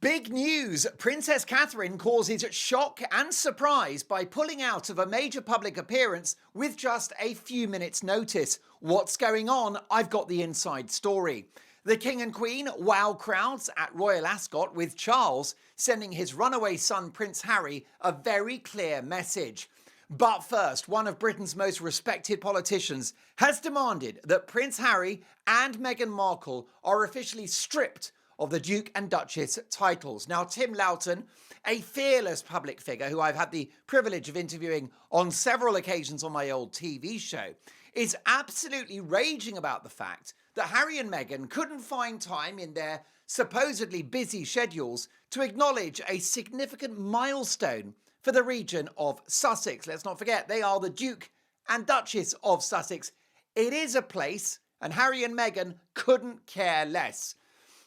Big news! Princess Katherine causes shock and surprise by pulling out of a major public appearance with just a few minutes' notice. What's going on? I've got the inside story. The King and Queen wow crowds at Royal Ascot, with Charles sending his runaway son Prince Harry a very clear message. But first, one of Britain's most respected politicians has demanded that Prince Harry and Meghan Markle are officially stripped of the Duke and Duchess titles. Now, Tim Lton, a fearless public figure who I've had the privilege of interviewing on several occasions on my old TV show, is absolutely raging about the fact that Harry and Meghan couldn't find time in their supposedly busy schedules to acknowledge a significant milestone for the region of Sussex. Let's not forget, they are the Duke and Duchess of Sussex. It is a place, and Harry and Meghan couldn't care less.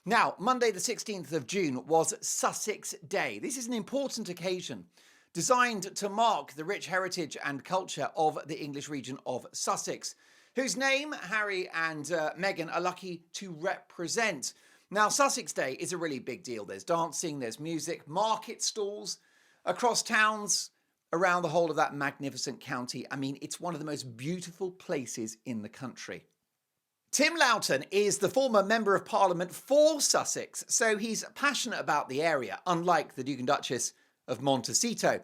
Now, Monday the 16th of June was Sussex Day. This is an important occasion designed to mark the rich heritage and culture of the English region of Sussex, whose name Harry and Meghan are lucky to represent. Now, Sussex Day is a really big deal. There's dancing, there's music, market stalls across towns around the whole of that magnificent county. I mean, it's one of the most beautiful places in the country. Tim Lton is the former Member of Parliament for Sussex, so he's passionate about the area, unlike the Duke and Duchess of Montecito.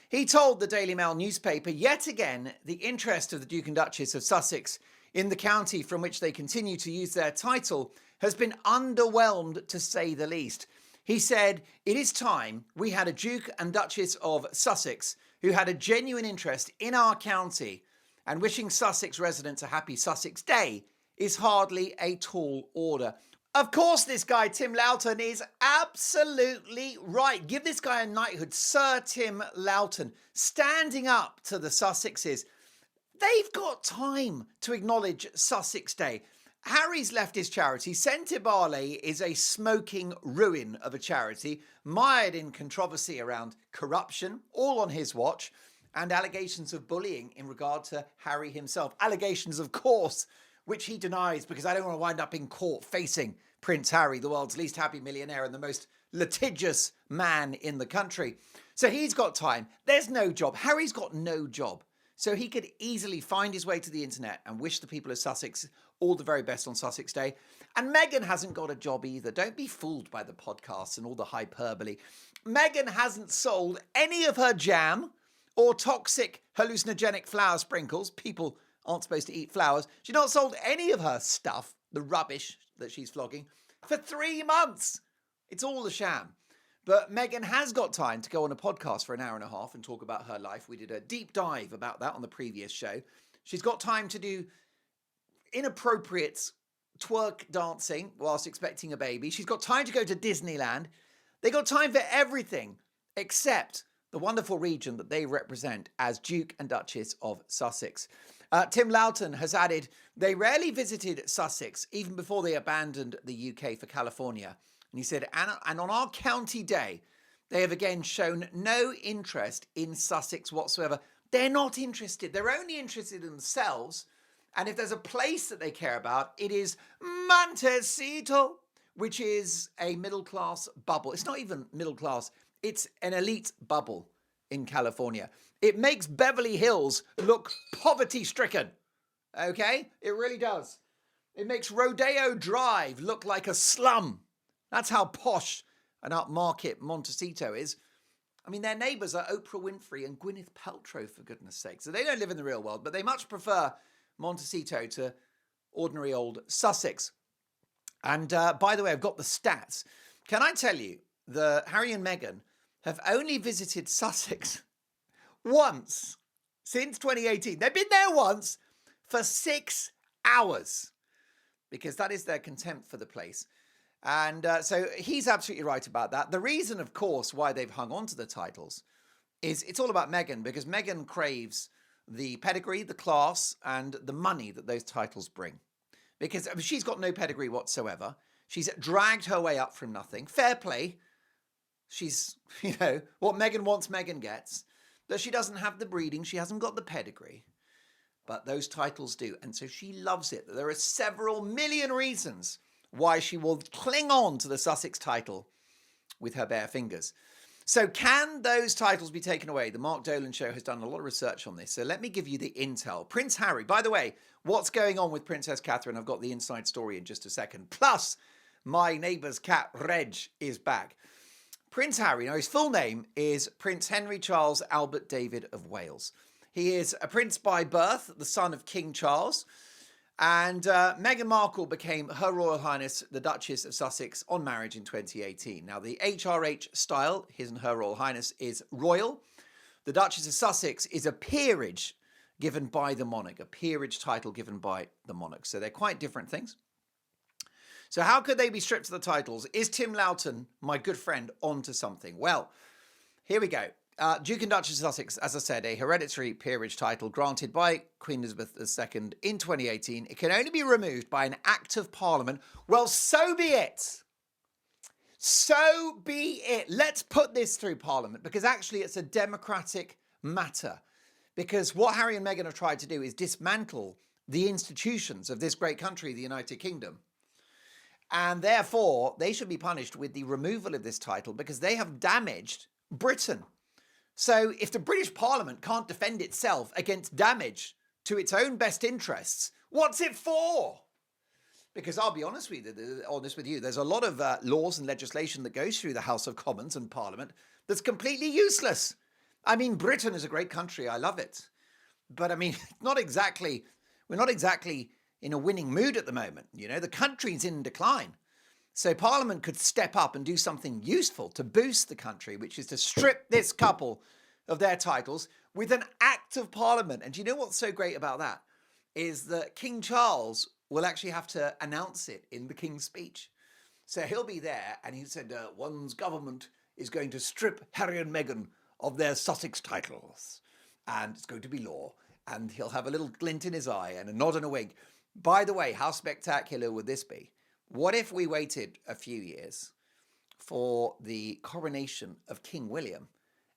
He told the Daily Mail newspaper yet again the interest of the Duke and Duchess of Sussex in the county from which they continue to use their title has been underwhelmed, to say the least. He said, "It is time we had a Duke and Duchess of Sussex who had a genuine interest in our county, and wishing Sussex residents a happy Sussex Day is hardly a tall order." Of course, this guy, Tim Lton, is absolutely right. Give this guy a knighthood, Sir Tim Lton, standing up to the Sussexes. They've got time to acknowledge Sussex Day. Harry's left his charity. Sentibale is a smoking ruin of a charity, mired in controversy around corruption, all on his watch, and allegations of bullying in regard to Harry himself. Allegations, of course, which he denies, because I don't want to wind up in court facing Prince Harry, the world's least happy millionaire and the most litigious man in the country. So he's got time. There's no job. Harry's got no job. So he could easily find his way to the internet and wish the people of Sussex all the very best on Sussex Day. And Meghan hasn't got a job either. Don't be fooled by the podcasts and all the hyperbole. Meghan hasn't sold any of her jam or toxic hallucinogenic flour sprinkles. People aren't supposed to eat flowers. She's not sold any of her stuff, the rubbish that she's flogging, for 3 months. It's all a sham. But Meghan has got time to go on a podcast for an hour and a half and talk about her life. We did a deep dive about that on the previous show. She's got time to do inappropriate twerk dancing whilst expecting a baby. She's got time to go to Disneyland. They got time for everything except the wonderful region that they represent as Duke and Duchess of Sussex. Tim Lton has added, they rarely visited Sussex even before they abandoned the UK for California. And he said, and on our county day, they have again shown no interest in Sussex whatsoever. They're not interested. They're only interested in themselves. And if there's a place that they care about, it is Montecito, which is a middle-class bubble. It's not even middle class. It's an elite bubble in California. It makes Beverly Hills look poverty-stricken. Okay? It really does. It makes Rodeo Drive look like a slum. That's how posh and upmarket Montecito is. I mean, their neighbours are Oprah Winfrey and Gwyneth Paltrow, for goodness sake. So they don't live in the real world, but they much prefer Montecito to ordinary old Sussex. And by the way, I've got the stats. Can I tell you that Harry and Meghan have only visited Sussex once since 2018. They've been there once for 6 hours because that is their contempt for the place. And so he's absolutely right about that. The reason, of course, why they've hung on to the titles is it's all about Meghan, because Meghan craves the pedigree, the class, and the money that those titles bring. Because she's got no pedigree whatsoever. She's dragged her way up from nothing. Fair play. She's, what Meghan wants, Meghan gets. But she doesn't have the breeding. She hasn't got the pedigree. But those titles do. And so she loves it. There are several million reasons why she will cling on to the Sussex title with her bare fingers. So can those titles be taken away? The Mark Dolan show has done a lot of research on this. So let me give you the intel. Prince Harry, by the way, what's going on with Princess Catherine? I've got the inside story in just a second. Plus, my neighbour's cat, Reg, is back. Prince Harry, now his full name is Prince Henry Charles Albert David of Wales. He is a prince by birth, the son of King Charles. And Meghan Markle became Her Royal Highness, the Duchess of Sussex, on marriage in 2018. Now, the HRH style, His and Her Royal Highness, is royal. The Duchess of Sussex is a peerage given by the monarch, a peerage title given by the monarch. So they're quite different things. So how could they be stripped of the titles? Is Tim Lton, my good friend, onto something? Well, here we go. Duke and Duchess of Sussex, as I said, a hereditary peerage title granted by Queen Elizabeth II in 2018. It can only be removed by an act of Parliament. Well, so be it. So be it. Let's put this through Parliament, because actually it's a democratic matter. Because what Harry and Meghan have tried to do is dismantle the institutions of this great country, the United Kingdom. And therefore, they should be punished with the removal of this title because they have damaged Britain. So if the British Parliament can't defend itself against damage to its own best interests, what's it for? Because I'll be honest with you, there's a lot of laws and legislation that goes through the House of Commons and Parliament that's completely useless. I mean, Britain is a great country. I love it. But I mean, we're not exactly in a winning mood at the moment. You know, the country's in decline. So Parliament could step up and do something useful to boost the country, which is to strip this couple of their titles with an act of Parliament. And do you know what's so great about that? Is that King Charles will actually have to announce it in the King's speech. So he'll be there and he said, one's government is going to strip Harry and Meghan of their Sussex titles. And it's going to be law. And he'll have a little glint in his eye and a nod and a wink. By the way, how spectacular would this be? What if we waited a few years for the coronation of King William,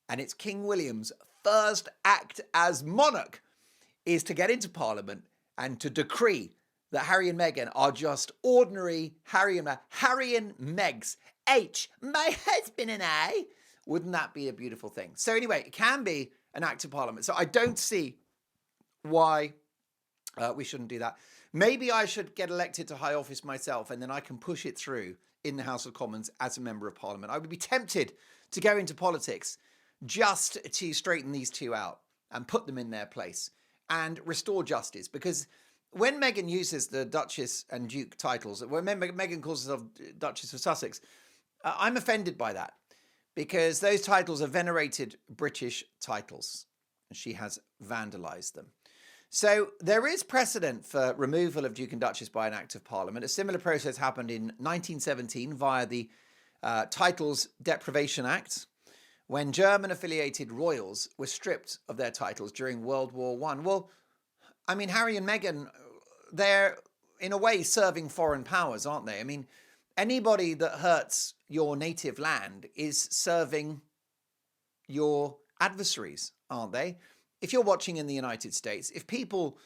and it's King William's first act as monarch is to get into Parliament and to decree that Harry and Meghan are just ordinary Harry and Megs. H, my husband and I. Wouldn't that be a beautiful thing? So anyway, it can be an act of Parliament. So I don't see why we shouldn't do that. Maybe I should get elected to high office myself and then I can push it through in the House of Commons as a member of Parliament. I would be tempted to go into politics just to straighten these two out and put them in their place and restore justice. Because when Meghan uses the Duchess and Duke titles, when Meghan calls herself Duchess of Sussex, I'm offended by that because those titles are venerated British titles and she has vandalised them. So there is precedent for removal of Duke and Duchess by an act of Parliament. A similar process happened in 1917 via the Titles Deprivation Act, when German-affiliated royals were stripped of their titles during World War I. Well, I mean, Harry and Meghan, they're in a way serving foreign powers, aren't they? I mean, anybody that hurts your native land is serving your adversaries, aren't they? If you're watching in the United States, if people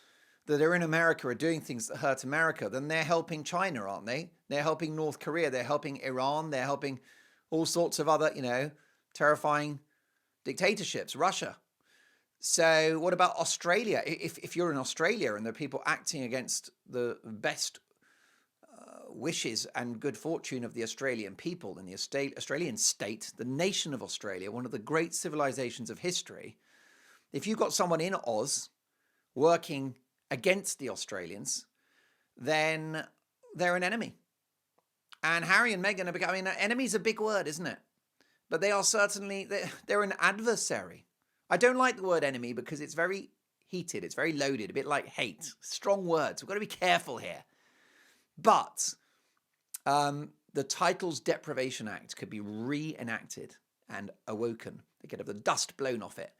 that are in America are doing things that hurt America, then they're helping China, aren't they? They're helping North Korea, they're helping Iran, they're helping all sorts of other, terrifying dictatorships, Russia. So what about Australia? If you're in Australia and there are people acting against the best wishes and good fortune of the Australian people and the Australian state, the nation of Australia, one of the great civilizations of history, if you've got someone in Oz working against the Australians, then they're an enemy. And Harry and Meghan are becoming, enemy's a big word, isn't it? But they are certainly, they're an adversary. I don't like the word enemy because it's very heated, it's very loaded, a bit like hate. Strong words, we've got to be careful here. But the Titles Deprivation Act could be reenacted and awoken. They could have the dust blown off it.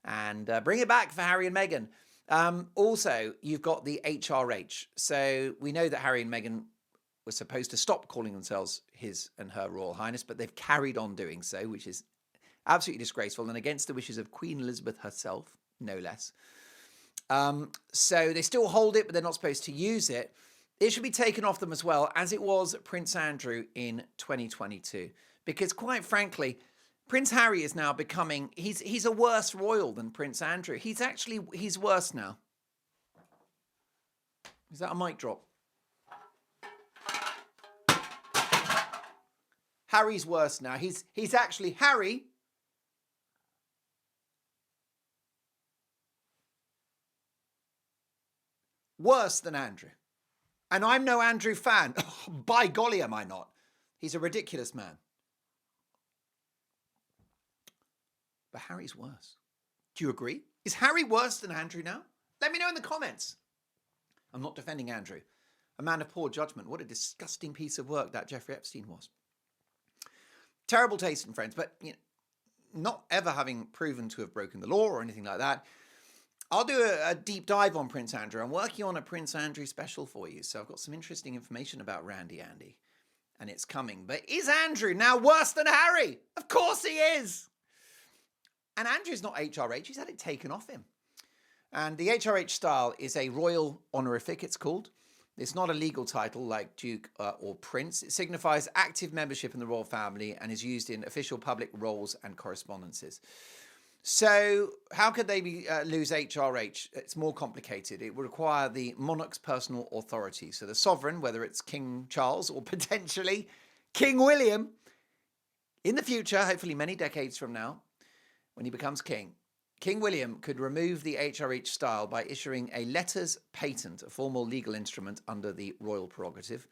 And bring it back for Harry and Meghan. Also, you've got the HRH. So we know that Harry and Meghan were supposed to stop calling themselves His and Her Royal Highness, but they've carried on doing so, which is absolutely disgraceful and against the wishes of Queen Elizabeth herself, no less. So they still hold it, but they're not supposed to use it. It should be taken off them as well, as it was Prince Andrew in 2022. Because quite frankly, Prince Harry is now becoming, he's a worse royal than Prince Andrew. He's worse now. Is that a mic drop? Harry's worse now. He's actually, Harry worse than Andrew. And I'm no Andrew fan. By golly, am I not? He's a ridiculous man. But Harry's worse. Do you agree? Is Harry worse than Andrew now? Let me know in the comments. I'm not defending Andrew. A man of poor judgment. What a disgusting piece of work that Jeffrey Epstein was. Terrible taste in friends, but not ever having proven to have broken the law or anything like that. I'll do a deep dive on Prince Andrew. I'm working on a Prince Andrew special for you, so I've got some interesting information about Randy Andy, and it's coming. But is Andrew now worse than Harry? Of course he is. And Andrew's not HRH, he's had it taken off him. And the HRH style is a royal honorific, it's called. It's not a legal title like Duke or Prince. It signifies active membership in the royal family and is used in official public roles and correspondences. So how could they lose HRH? It's more complicated. It would require the monarch's personal authority. So the sovereign, whether it's King Charles or potentially King William, in the future, hopefully many decades from now, when he becomes king, King William could remove the HRH style by issuing a letters patent, a formal legal instrument under the royal prerogative.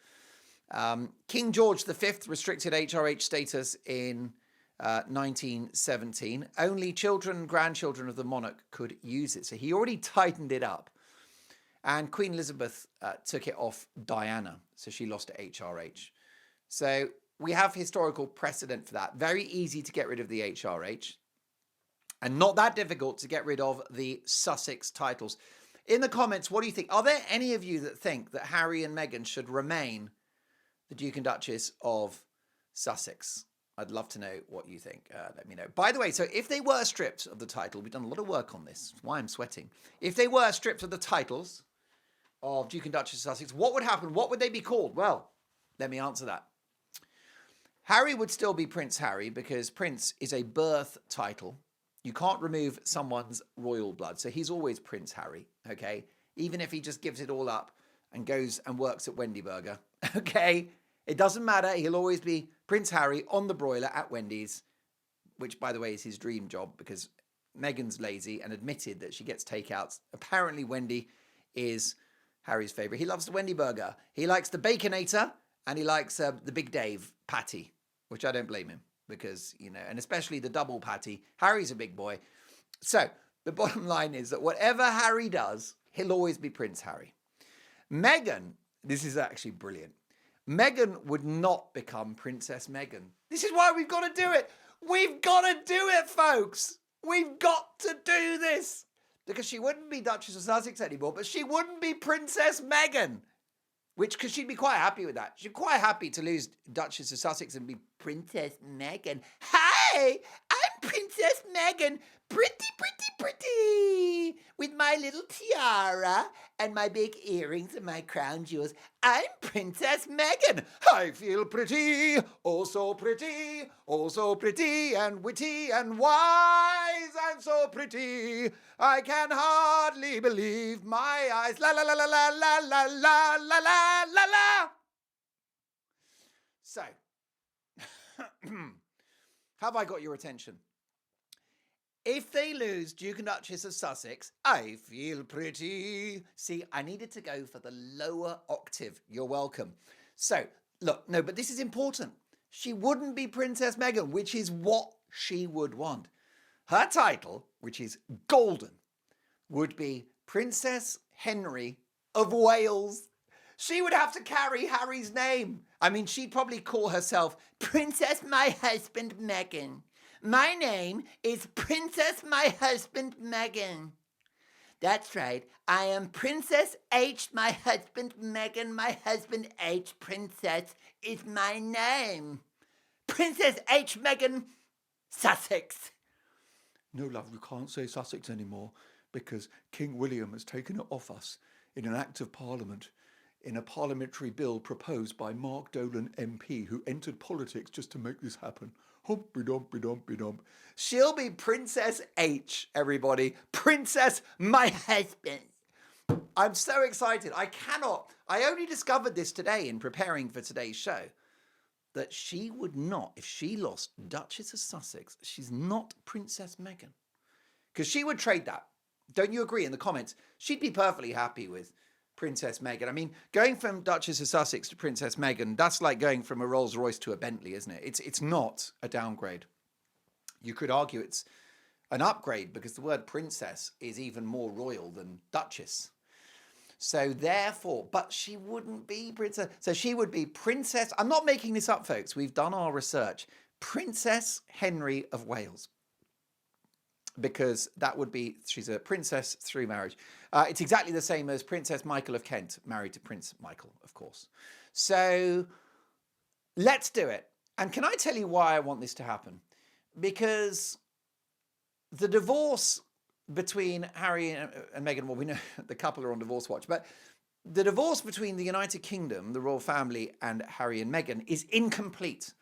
King George V restricted HRH status in 1917. Only children and grandchildren of the monarch could use it. So he already tightened it up. And Queen Elizabeth took it off Diana. So she lost to HRH. So we have historical precedent for that. Very easy to get rid of the HRH. And not that difficult to get rid of the Sussex titles. In the comments, what do you think? Are there any of you that think that Harry and Meghan should remain the Duke and Duchess of Sussex? I'd love to know what you think. Let me know. By the way, so if they were stripped of the title, we've done a lot of work on this. That's why I'm sweating. If they were stripped of the titles of Duke and Duchess of Sussex, what would happen? What would they be called? Well, let me answer that. Harry would still be Prince Harry because Prince is a birth title. You can't remove someone's royal blood. So he's always Prince Harry, okay? Even if he just gives it all up and goes and works at Wendy Burger, okay? It doesn't matter. He'll always be Prince Harry on the broiler at Wendy's, which, by the way, is his dream job because Meghan's lazy and admitted that she gets takeouts. Apparently, Wendy is Harry's favourite. He loves the Wendy Burger. He likes the Baconator and he likes the Big Dave patty, which I don't blame him. Because, and especially the double patty. Harry's a big boy. So the bottom line is that whatever Harry does, he'll always be Prince Harry. Meghan, this is actually brilliant. Meghan would not become Princess Meghan. This is why we've got to do it. We've got to do it, folks. We've got to do this. Because she wouldn't be Duchess of Sussex anymore, but she wouldn't be Princess Meghan. Because she'd be quite happy with that. She'd be quite happy to lose Duchess of Sussex and be Princess Meghan. Hi, I'm Princess Meghan. Pretty. With my little tiara and my big earrings and my crown jewels. I'm Princess Meghan. I feel pretty, oh so pretty, and witty and wise. I'm so pretty, I can hardly believe my eyes. La la la la la la la la la la la la. So, have I got your attention? If they lose Duke and Duchess of Sussex, I feel pretty. See, I needed to go for the lower octave. You're welcome. So, look, no, but this is important. She wouldn't be Princess Meghan, which is what she would want. Her title, which is golden, would be Princess Henry of Wales. She would have to carry Harry's name. I mean, she'd probably call herself Princess My Husband Meghan. My name is Princess My Husband Meghan. That's right. I am Princess H, my husband Meghan. My husband H, Princess, is my name. Princess H Meghan, Sussex. No, love, we can't say Sussex anymore because King William has taken it off us in an act of parliament in a parliamentary bill proposed by Mark Dolan MP, who entered politics just to make this happen. Humpy dumpy dumpy dump. She'll be Princess H, everybody. Princess, my husband. I'm so excited. I only discovered this today in preparing for today's show, that she would not, if she lost Duchess of Sussex, she's not Princess Meghan. Because she would trade that. Don't you agree in the comments? She'd be perfectly happy with Princess Meghan. I mean, going from Duchess of Sussex to Princess Meghan, that's like going from a Rolls Royce to a Bentley, isn't it? It's not a downgrade. You could argue it's an upgrade because the word princess is even more royal than Duchess. So therefore, but she wouldn't be princess. So she would be Princess, I'm not making this up, folks. We've done our research. Princess Henry of Wales. Because that would be, she's a princess through marriage. It's exactly the same as Princess Michael of Kent, married to Prince Michael, of course. So let's do it. And can I tell you why I want this to happen? Because the divorce between Harry and Meghan, well, we know the couple are on divorce watch, but the divorce between the United Kingdom, the royal family, and Harry and Meghan is incomplete.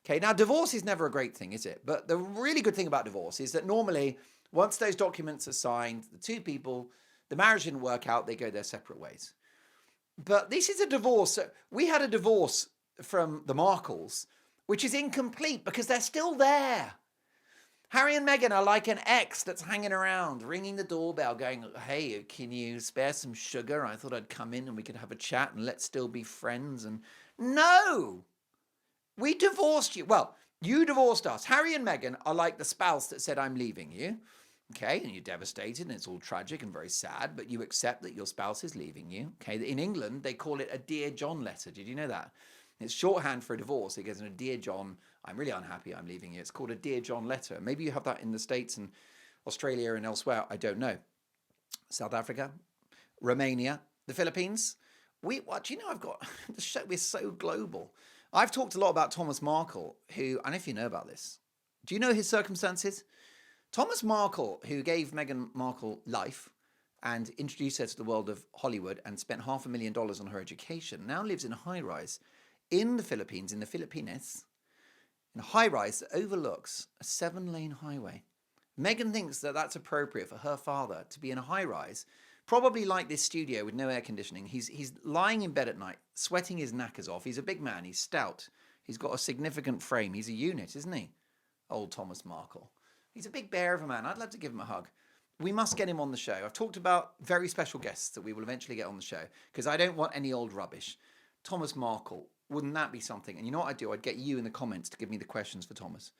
Okay, now divorce is never a great thing, is it? But the really good thing about divorce is that normally, once those documents are signed, the two people, the marriage didn't work out, they go their separate ways. But this is a divorce. We had a divorce from the Markles, which is incomplete because they're still there. Harry and Meghan are like an ex that's hanging around, ringing the doorbell, going, hey, can you spare some sugar? I thought I'd come in and we could have a chat and let's still be friends. And no, we divorced you. Well, you divorced us. Harry and Meghan are like the spouse that said, I'm leaving you. Okay, and you're devastated and it's all tragic and very sad, but you accept that your spouse is leaving you. Okay, in England, they call it a Dear John letter. Did you know that? It's shorthand for a divorce. It goes in a Dear John, I'm really unhappy, I'm leaving you. It's called a Dear John letter. Maybe you have that in the States and Australia and elsewhere. I don't know. South Africa, Romania, the Philippines. Do you know, I've got, the show is so global. I've talked a lot about Thomas Markle, who, I don't know if you know about this. Do you know his circumstances? Thomas Markle, who gave Meghan Markle life and introduced her to the world of Hollywood and spent $500,000 on her education, now lives in a high-rise in the Philippines, in the Philippines, in a high-rise that overlooks a 7-lane highway. Meghan thinks that that's appropriate for her father to be in a high-rise, probably like this studio with no air conditioning. He's lying in bed at night, sweating his knackers off. He's a big man. He's stout. He's got a significant frame. He's a unit, isn't he? Old Thomas Markle. He's a big bear of a man. I'd love to give him a hug. We must get him on the show. I've talked about very special guests that we will eventually get on the show because I don't want any old rubbish. Thomas Markle, wouldn't that be something? And you know what I'd do? I'd get you in the comments to give me the questions for Thomas.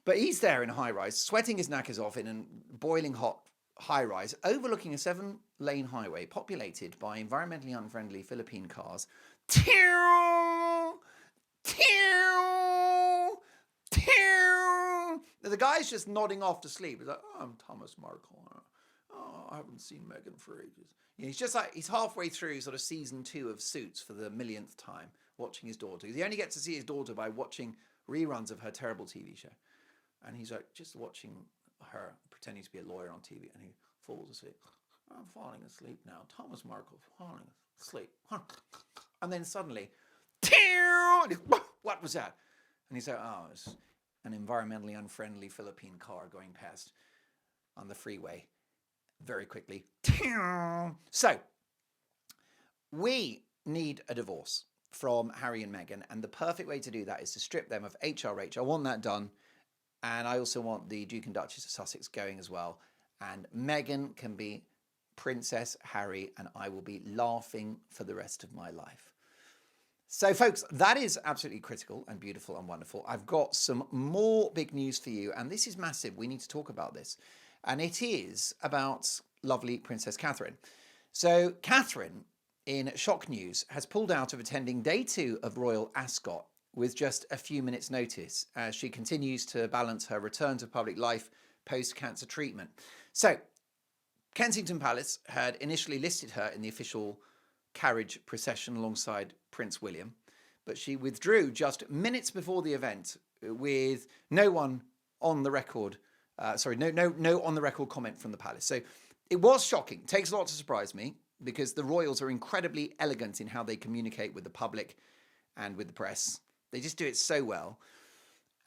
But he's there in a high-rise, sweating his knackers off in a boiling hot high-rise, overlooking a 7-lane highway populated by environmentally unfriendly Philippine cars. The guy's just nodding off to sleep. He's like, oh, I'm Thomas Markle. Oh, I haven't seen Meghan for ages. He's just like, he's halfway through sort of season 2 of Suits for the millionth time, watching his daughter. He only gets to see his daughter by watching reruns of her terrible TV show. And he's like, just watching her pretending to be a lawyer on TV, and he falls asleep. I'm falling asleep now. Thomas Markle falling asleep. And then suddenly, what was that? And he's like, oh, it's an environmentally unfriendly Philippine car going past on the freeway very quickly. So, we need a divorce from Harry and Meghan, and the perfect way to do that is to strip them of HRH. I want that done. And I also want the Duke and Duchess of Sussex going as well. And Meghan can be Princess Harry, and I will be laughing for the rest of my life. So, folks, that is absolutely critical and beautiful and wonderful. I've got some more big news for you, and this is massive. We need to talk about this. And it is about lovely Princess Katherine. So, Katherine, in shock news, has pulled out of attending day 2 of Royal Ascot with just a few minutes' notice as she continues to balance her return to public life post-cancer treatment. So, Kensington Palace had initially listed her in the official carriage procession alongside Prince William, but she withdrew just minutes before the event with no on the record comment from the palace. So it was shocking. It takes a lot to surprise me. because the royals are incredibly elegant in how they communicate with the public and with the press. They just do it so well.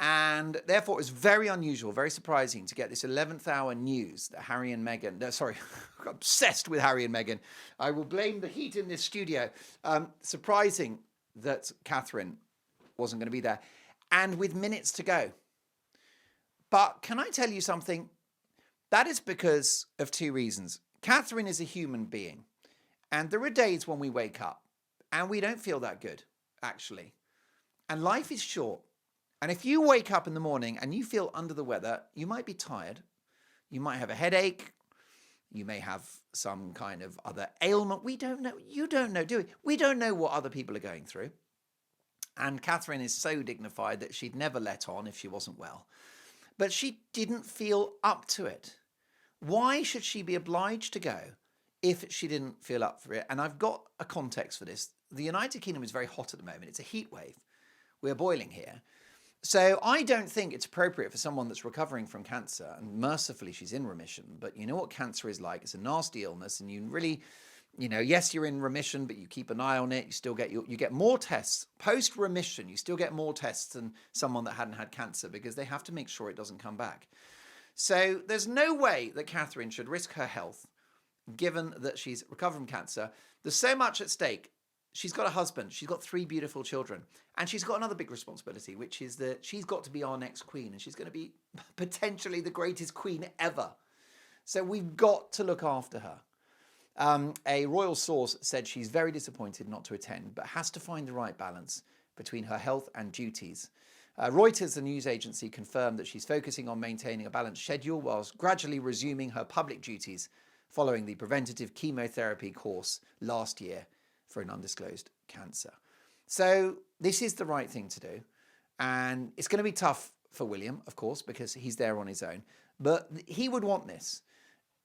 And therefore, it was very unusual, very surprising to get this 11th hour news that Harry and Meghan, obsessed with Harry and Meghan. I will blame the heat in this studio. Surprising that Katherine wasn't going to be there. And with minutes to go. But can I tell you something? That is because of two reasons. Katherine is a human being. And there are days when we wake up and we don't feel that good, actually. And life is short. And if you wake up in the morning and you feel under the weather, you might be tired. You might have a headache. You may have some kind of other ailment. We don't know. You don't know, do we? We don't know what other people are going through. And Katherine is so dignified that she'd never let on if she wasn't well. But she didn't feel up to it. Why should she be obliged to go if she didn't feel up for it? And I've got a context for this. The United Kingdom is very hot at the moment. It's a heat wave. We're boiling here. So I don't think it's appropriate for someone that's recovering from cancer, and mercifully she's in remission, but you know what cancer is like. It's a nasty illness, and you really, yes, you're in remission, but you keep an eye on it. You still get you get more tests. Post-remission, you still get more tests than someone that hadn't had cancer because they have to make sure it doesn't come back. So there's no way that Katherine should risk her health, given that she's recovered from cancer. There's so much at stake. She's got a husband. She's got 3 beautiful children. And she's got another big responsibility, which is that she's got to be our next queen. And she's going to be potentially the greatest queen ever. So we've got to look after her. A royal source said she's very disappointed not to attend, but has to find the right balance between her health and duties. Reuters, the news agency, confirmed that she's focusing on maintaining a balanced schedule whilst gradually resuming her public duties following the preventative chemotherapy course last year for an undisclosed cancer. So this is the right thing to do. And it's going to be tough for William, of course, because he's there on his own. But he would want this.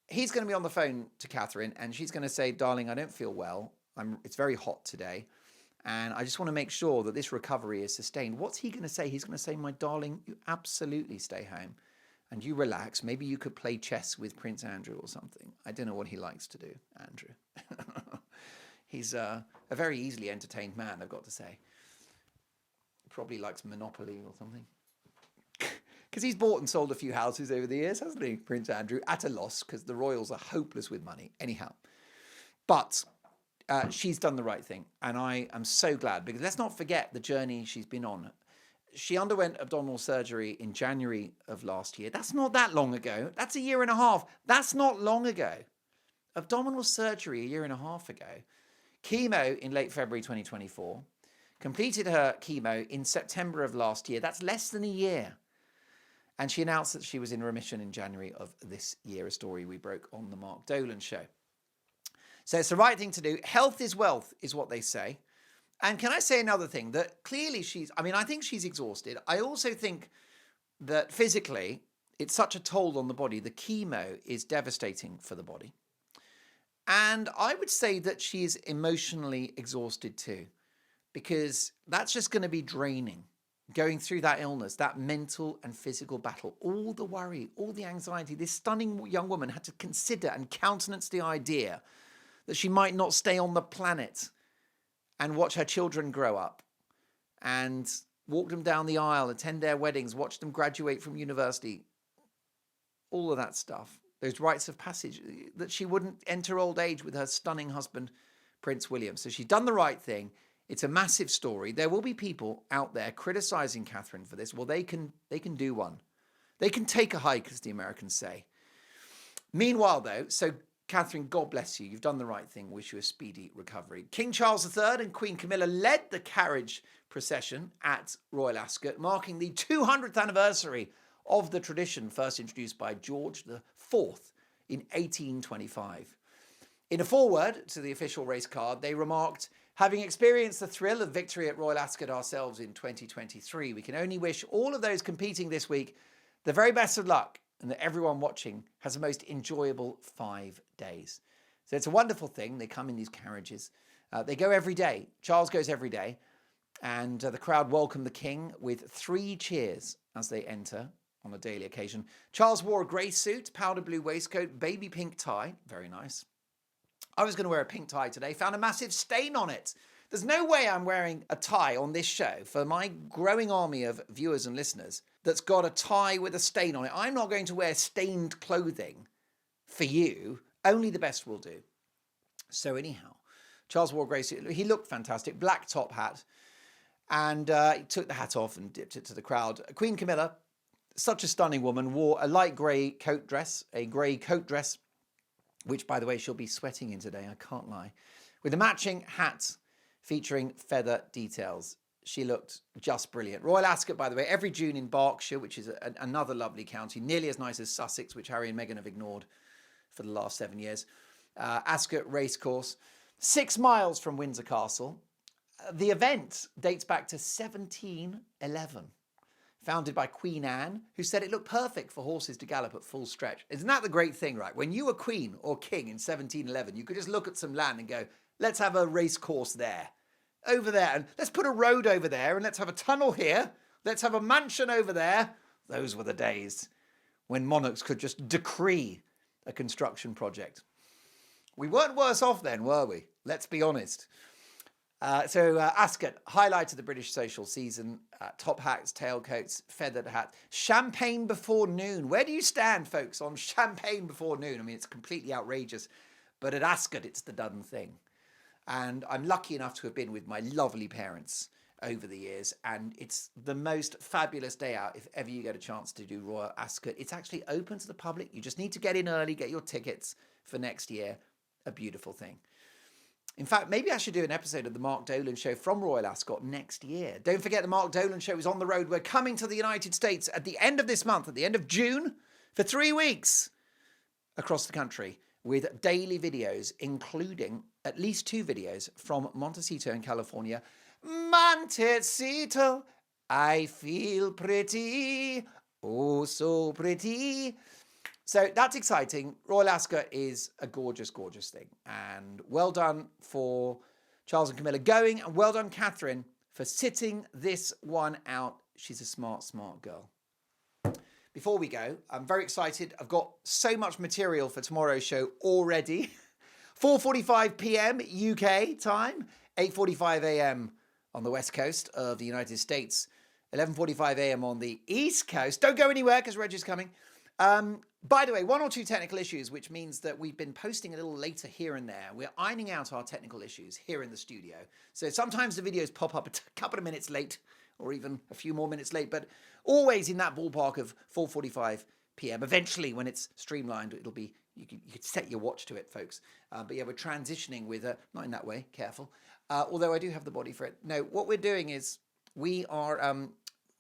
He's going to be on the phone to Katherine and she's going to say, darling, I don't feel well. It's very hot today. And I just want to make sure that this recovery is sustained. What's he going to say? He's going to say, my darling, you absolutely stay home and you relax. Maybe you could play chess with Prince Andrew or something. I don't know what he likes to do, Andrew. He's a very easily entertained man, I've got to say. Probably likes Monopoly or something. Because he's bought and sold a few houses over the years, hasn't he, Prince Andrew? At a loss, because the royals are hopeless with money. Anyhow. But she's done the right thing. And I am so glad, because let's not forget the journey she's been on. She underwent abdominal surgery in January of last year. That's not that long ago. That's a year and a half. That's not long ago. Abdominal surgery a year and a half ago. Chemo in late February 2024. Completed her chemo in September of last year. That's less than a year. And she announced that she was in remission in January of this year, a story we broke on the Mark Dolan show. So it's the right thing to do. Health is wealth, is what they say. And can I say another thing? That clearly I think she's exhausted. I also think that physically, it's such a toll on the body. The chemo is devastating for the body. And I would say that she's emotionally exhausted too, because that's just going to be draining, going through that illness, that mental and physical battle, all the worry, all the anxiety. This stunning young woman had to consider and countenance the idea that she might not stay on the planet and watch her children grow up and walk them down the aisle, attend their weddings, watch them graduate from university, all of that stuff. Those rites of passage, that she wouldn't enter old age with her stunning husband, Prince William. So she's done the right thing. It's a massive story. There will be people out there criticizing Katherine for this. Well, they can do one. They can take a hike, as the Americans say. Meanwhile, though, so Katherine, God bless you. You've done the right thing. Wish you a speedy recovery. King Charles III and Queen Camilla led the carriage procession at Royal Ascot, marking the 200th anniversary of the tradition first introduced by George IV in 1825. In a foreword to the official race card, they remarked, having experienced the thrill of victory at Royal Ascot ourselves in 2023, we can only wish all of those competing this week the very best of luck and that everyone watching has a most enjoyable 5 days. So it's a wonderful thing. They come in these carriages. They go every day. Charles goes every day. And the crowd welcome the king with 3 cheers as they enter on a daily occasion. Charles wore a grey suit, powder blue waistcoat, baby pink tie. Very nice. I was going to wear a pink tie today, found a massive stain on it. There's no way I'm wearing a tie on this show for my growing army of viewers and listeners that's got a tie with a stain on it. I'm not going to wear stained clothing for you. Only the best will do. So anyhow, Charles wore grey suit. He looked fantastic. Black top hat. And he took the hat off and dipped it to the crowd. Queen Camilla, such a stunning woman, wore a light grey coat dress, which, by the way, she'll be sweating in today, I can't lie, with a matching hat featuring feather details. She looked just brilliant. Royal Ascot, by the way, every June in Berkshire, which is another lovely county, nearly as nice as Sussex, which Harry and Meghan have ignored for the last 7 years. Ascot Racecourse, 6 miles from Windsor Castle. The event dates back to 1711, founded by Queen Anne, who said it looked perfect for horses to gallop at full stretch. Isn't that the great thing, right? When you were queen or king in 1711, you could just look at some land and go, let's have a race course there, over there, and let's put a road over there, and let's have a tunnel here, let's have a mansion over there. Those were the days when monarchs could just decree a construction project. We weren't worse off then, were we? Let's be honest. Ascot, highlight of the British social season, top hats, tailcoats, feathered hat, champagne before noon. Where do you stand, folks, on champagne before noon? I mean, it's completely outrageous, but at Ascot, it's the done thing. And I'm lucky enough to have been with my lovely parents over the years, and it's the most fabulous day out if ever you get a chance to do Royal Ascot. It's actually open to the public. You just need to get in early, get your tickets for next year. A beautiful thing. In fact, maybe I should do an episode of the Mark Dolan Show from Royal Ascot next year. Don't forget the Mark Dolan Show is on the road. We're coming to the United States at the end of this month, at the end of June, for 3 weeks across the country with daily videos, including at least 2 videos from Montecito in California. Montecito, I feel pretty, oh so pretty. So that's exciting. Royal Ascot is a gorgeous, gorgeous thing. And well done for Charles and Camilla going, and well done, Katherine, for sitting this one out. She's a smart, smart girl. Before we go, I'm very excited. I've got so much material for tomorrow's show already. 4:45 p.m. UK time, 8:45 a.m. on the west coast of the United States, 11:45 a.m. on the east coast. Don't go anywhere because Reg is coming. By the way, 1 or 2 technical issues, which means that we've been posting a little later here and there. We're ironing out our technical issues here in the studio. So sometimes the videos pop up a couple of minutes late or even a few more minutes late, but always in that ballpark of 4:45 p.m. Eventually, when it's streamlined, it'll be, you could set your watch to it, folks. But yeah, we're transitioning with, not in that way, careful. Although I do have the body for it. No, what we're doing is we are,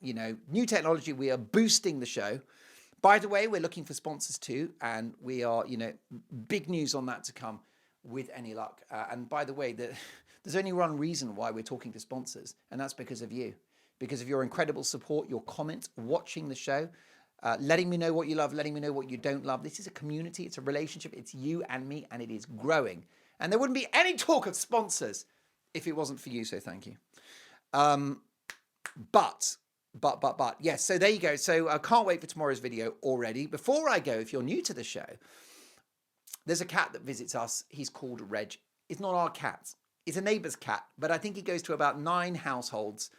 new technology. We are boosting the show. By the way, we're looking for sponsors too, and we are, big news on that to come with any luck. And by the way, there's only one reason why we're talking to sponsors, and that's because of you, because of your incredible support, your comments, watching the show, letting me know what you love, letting me know what you don't love. This is a community, it's a relationship, it's you and me, and it is growing. And there wouldn't be any talk of sponsors if it wasn't for you, so thank you. But yes, so there you go. So I can't wait for tomorrow's video already. Before I go, if you're new to the show, there's a cat that visits us. He's called Reg. It's not our cat. It's a neighbour's cat, but I think he goes to about 9 households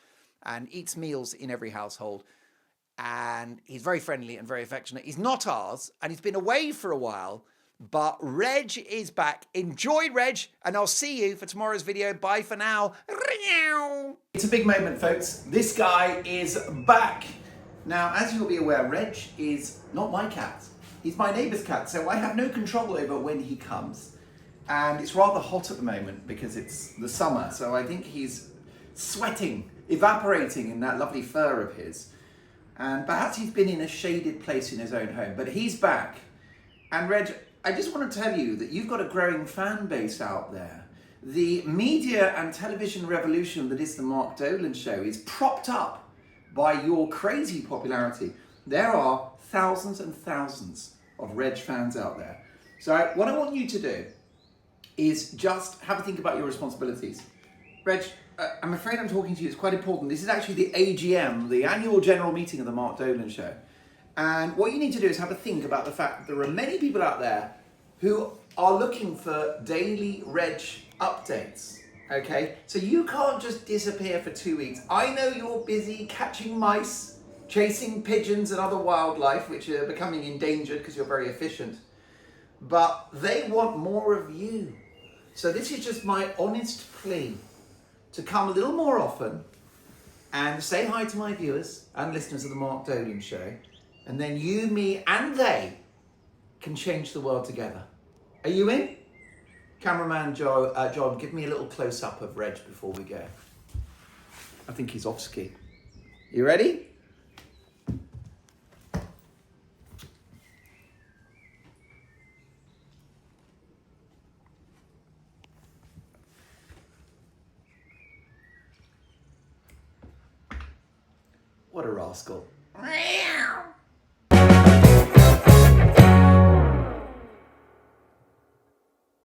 and eats meals in every household. And he's very friendly and very affectionate. He's not ours, and he's been away for a while, but Reg is back. Enjoy, Reg, and I'll see you for tomorrow's video. Bye for now. It's a big moment, folks. This guy is back. Now, as you'll be aware, Reg is not my cat. He's my neighbour's cat, so I have no control over when he comes. And it's rather hot at the moment because it's the summer, so I think he's sweating, evaporating in that lovely fur of his. And perhaps he's been in a shaded place in his own home, but he's back. And Reg, I just want to tell you that you've got a growing fan base out there. The media and television revolution that is the Mark Dolan Show is propped up by your crazy popularity. There are thousands and thousands of Reg fans out there. So what I want you to do is just have a think about your responsibilities. Reg, I'm afraid I'm talking to you. It's quite important. This is actually the AGM, the annual general meeting of the Mark Dolan Show. And what you need to do is have a think about the fact that there are many people out there who are looking for daily reg updates. Okay, so you can't just disappear for 2 weeks. I know you're busy catching mice, chasing pigeons and other wildlife, which are becoming endangered because you're very efficient. But they want more of you. So this is just my honest plea to come a little more often and say hi to my viewers and listeners of the Mark Dolan Show. And then you, me, and they can change the world together. Are you in? Cameraman John, give me a little close-up of Reg before we go. I think he's off ski. You ready? What a rascal.